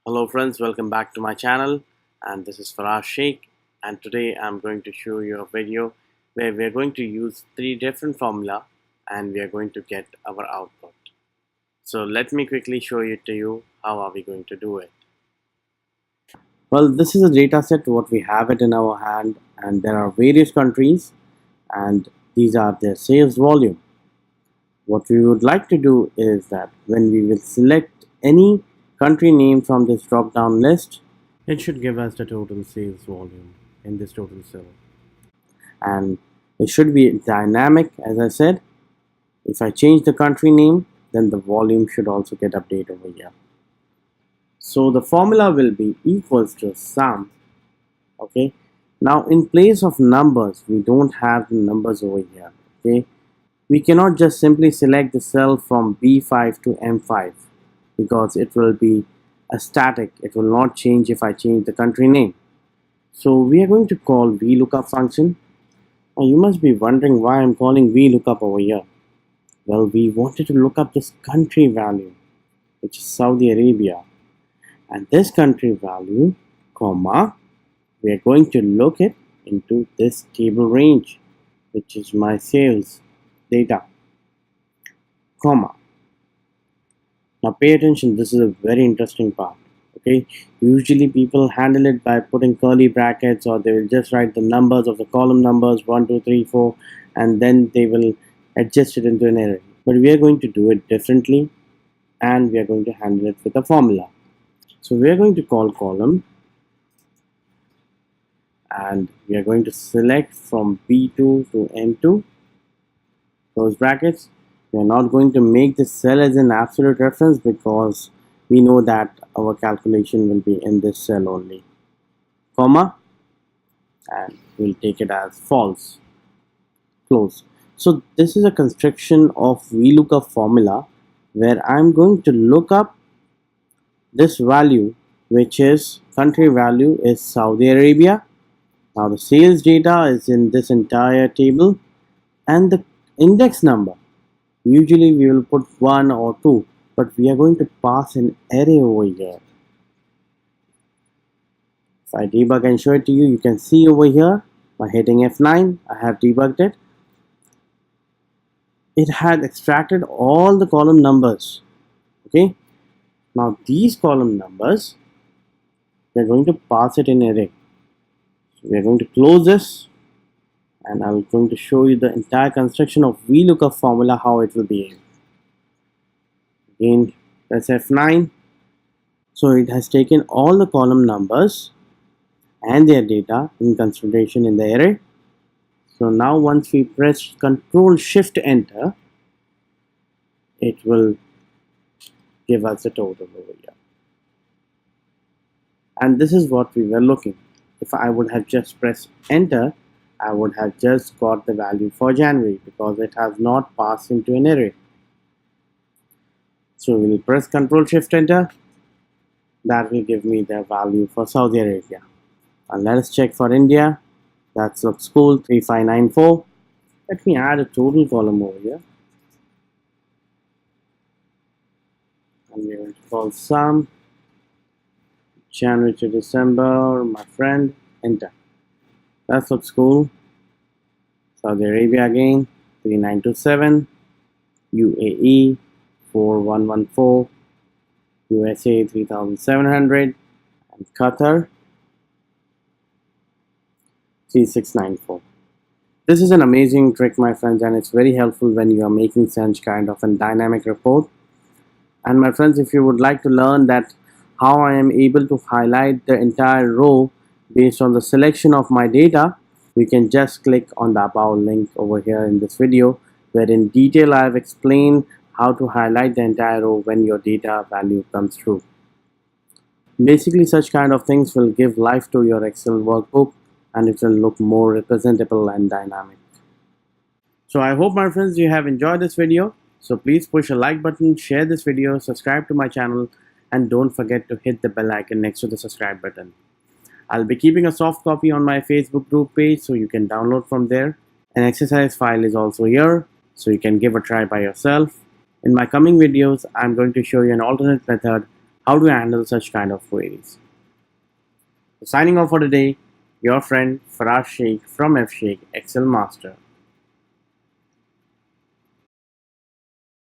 Hello friends, welcome back to my channel, and this is Faraz Shaikh, and today I'm going to show you a video where we're going to use three different formula and we are going to get our output. So let me quickly show it to you how are we going to do it. Well, this is a data set what we have it in our hand, and there are various countries and these are their sales volume. What we would like to do is that when we will select any country name from this drop down list, it should give us the total sales volume in this total cell, and it should be dynamic. As I said, if I change the country name, then the volume should also get updated over here. So the formula will be equals to sum. Okay, now in place of numbers, we don't have the numbers over here. Okay, we cannot just simply select the cell from B5 to M5 because it will be a static. It will not change if I change the country name. So we are going to call VLOOKUP function. Now you must be wondering why I'm calling VLOOKUP over here. Well, we wanted to look up this country value, which is Saudi Arabia. And this country value, comma, we are going to look it into this table range, which is my sales data, comma. Now pay attention, this is a very interesting part. Okay, usually people handle it by putting curly brackets, or they will just write the numbers of the column numbers 1 2 3 4, and then they will adjust it into an array. But we are going to do it differently, and we are going to handle it with a formula. So we are going to call column, and we are going to select from B2 to M2, close brackets. We are not going to make this cell as an absolute reference because we know that our calculation will be in this cell only, comma, and we'll take it as false, close. So this is a construction of VLOOKUP formula where I'm going to look up this value, which is country value is Saudi Arabia. Now the sales data is in this entire table, and the index number, usually we will put 1 or 2, but we are going to pass an array over here. If I debug and show it to you, you can see over here by hitting F9, I have debugged it. It had extracted all the column numbers. Okay, now these column numbers, we are going to pass it in array. So we are going to close this, and I'm going to show you the entire construction of VLOOKUP formula, how it will behave. Again, press F9. So it has taken all the column numbers and their data in consideration in the array. So now once we press Control Shift Enter, it will give us the total over here. And this is what we were looking. If I would have just pressed Enter, I would have just got the value for January because it has not passed into an array. So we will press Control Shift Enter. That will give me the value for Saudi Arabia. And let us check for India. That looks cool, 3594. Let me add a total column over here. And we're going to call sum, January to December, my friend, enter. That looks cool. Saudi Arabia again, 3927, UAE 4114, USA 3700, and Qatar 3694. This is an amazing trick, my friends, and it's very helpful when you are making such kind of a dynamic report. And my friends, if you would like to learn that how I am able to highlight the entire row based on the selection of my data, we can just click on the about link over here in this video, where in detail I have explained how to highlight the entire row when your data value comes through. Basically, such kind of things will give life to your Excel workbook, and it will look more representable and dynamic. So I hope, my friends, you have enjoyed this video. So please push a like button, share this video, subscribe to my channel, and don't forget to hit the bell icon next to the subscribe button. I'll be keeping a soft copy on my Facebook group page so you can download from there. An exercise file is also here so you can give a try by yourself. In my coming videos, I'm going to show you an alternate method how to handle such kind of queries. So signing off for today, your friend Faraz Sheikh from F Sheikh Excel Master.